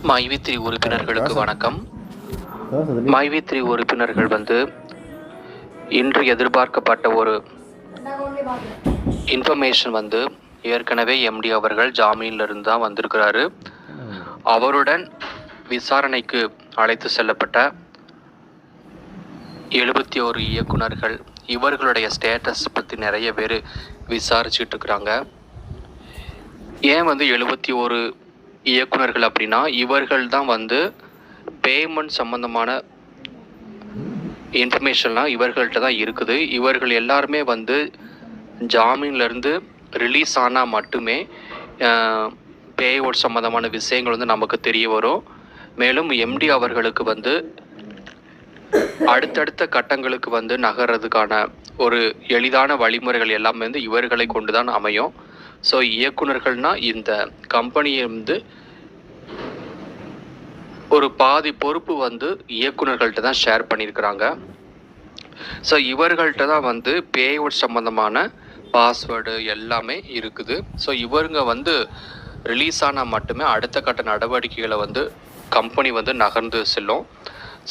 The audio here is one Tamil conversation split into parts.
மைவி3 உறுப்பினர்களுக்கு வணக்கம். மைவி3 உறுப்பினர்கள் இன்று எதிர்பார்க்கப்பட்ட ஒரு இன்ஃபர்மேஷன் ஏற்கனவே எம்டி அவர்கள் ஜாமீனிலிருந்து தான் வந்திருக்கிறாரு. அவருடன் விசாரணைக்கு அழைத்து செல்லப்பட்ட 71 இயக்குனர்கள், இவர்களுடைய ஸ்டேட்டஸ் பற்றி நிறைய பேர் விசாரிச்சுட்டு இருக்கிறாங்க. ஏன் 71 இயக்குனர்கள் அப்படின்னா, இவர்கள் தான் பேமெண்ட் சம்பந்தமான இன்ஃபர்மேஷன்லாம் இவர்கள்ட்ட தான் இருக்குது. இவர்கள் எல்லாருமே ஜாமீன்லேருந்து ரிலீஸ் ஆனால் மட்டுமே பே அவுட் சம்பந்தமான விஷயங்கள் நமக்கு தெரிய வரும். மேலும் எம்டி அவர்களுக்கு அடுத்தடுத்த கட்டங்களுக்கு நகர்றதுக்கான ஒரு எளிதான வழிமுறைகள் எல்லாமே இவர்களை கொண்டு தான் அமையும். ஸோ இயக்குனர்கள்னால் இந்த கம்பெனியை ஒரு பாதி பொறுப்பு இயக்குனர்கள்ட்ட தான் ஷேர் பண்ணியிருக்கிறாங்க. ஸோ இவர்கள்ட்ட தான் பே அவுட் சம்மந்தமான பாஸ்வேர்டு எல்லாமே இருக்குது. ஸோ இவங்க ரிலீஸ் ஆனால் மட்டுமே அடுத்த கட்ட நடவடிக்கைகளை கம்பெனி நகர்ந்து செல்லும்.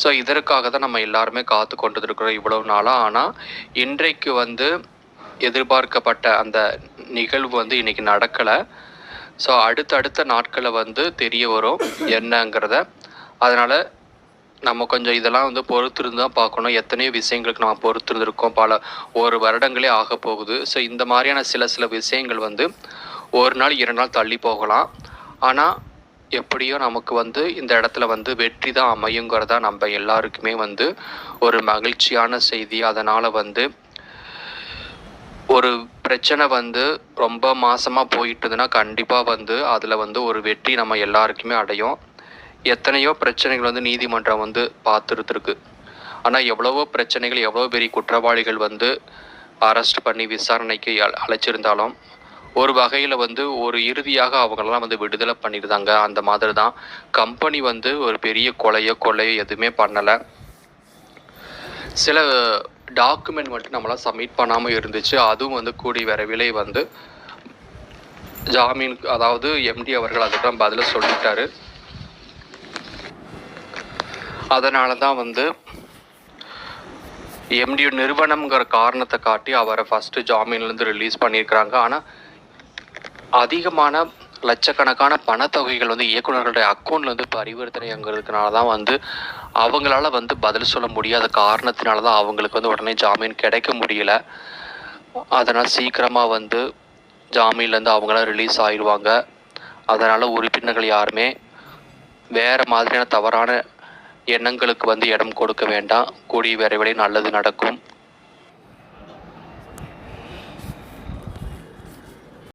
ஸோ இதற்காக தான் நம்ம எல்லாருமே காத்து கொண்டு இருக்கிறோம் இவ்வளவு நாளாக. ஆனால் இன்றைக்கு எதிர்பார்க்கப்பட்ட அந்த நிகழ்வு இன்றைக்கி நடக்கலை. ஸோ அடுத்தடுத்த நாட்களை தெரிய வரும் என்னங்கிறத. அதனால் நம்ம கொஞ்சம் இதெல்லாம் பொறுத்திருந்து தான் பார்க்கணும். எத்தனையோ விஷயங்களுக்கு நம்ம பொறுத்திருந்துருக்கோம், ஒரு வருடங்களே ஆக போகுது. ஸோ இந்த மாதிரியான சில விஷயங்கள் ஒரு நாள் 2 நாள் தள்ளி போகலாம். ஆனால் எப்படியோ நமக்கு இந்த இடத்துல வெற்றி தான் அமையுங்கிறதா நம்ம எல்லாருக்குமே ஒரு மகிழ்ச்சியான செய்தி. அதனால் ஒரு பிரச்சனை ரொம்ப மாசமாக போயிட்டுதுன்னா கண்டிப்பாக அதில் ஒரு வெற்றி நம்ம எல்லாருக்குமே அடையும். எத்தனையோ பிரச்சனைகள் நீதிமன்றம் பார்த்துருக்கு. ஆனால் எவ்வளவோ பிரச்சனைகள், எவ்வளோ பெரிய குற்றவாளிகள் அரெஸ்ட் பண்ணி விசாரணைக்கு அழைச்சிருந்தாலும் ஒரு வகையில் ஒரு இறுதியாக அவங்களெல்லாம் விடுதலை பண்ணியிருந்தாங்க. அந்த மாதிரி தான் கம்பெனி ஒரு பெரிய கொலையோ எதுவுமே பண்ணலை. சில டாக்குமெண்ட் மட்டும் நம்மளாம் சப்மிட் பண்ணாமல் இருந்துச்சு. அதுவும் கூடிய விரைவிலே ஜாமீன், அதாவது எம்டி அவர்கள் அதுக்கெல்லாம் பதில சொல்லிட்டாரு. அதனால தான் எம்டி நிறுவனம்ங்கிற காரணத்தை காட்டி அவரை ஃபஸ்ட்டு ஜாமீன்லேருந்து ரிலீஸ் பண்ணியிருக்கிறாங்க. ஆனால் அதிகமான லட்சக்கணக்கான பணத்தொகைகள் இயக்குநர்களுடைய அக்கௌண்ட்லேருந்து பரிவர்த்தனைங்கிறதுனால தான் அவங்களால பதில் சொல்ல முடியாத காரணத்தினால தான் அவங்களுக்கு உடனே ஜாமீன் கிடைக்க முடியல. அதனால் சீக்கிரமாக ஜாமீன்லேருந்து அவங்களாம் ரிலீஸ் ஆயிடுவாங்க. அதனால் உறுப்பினர்கள் யாருமே வேறு மாதிரியான தவறான எண்ணங்களுக்கு இடம் கொடுக்க வேண்டாம். கூடிய விரைவிலே நல்லது நடக்கும்.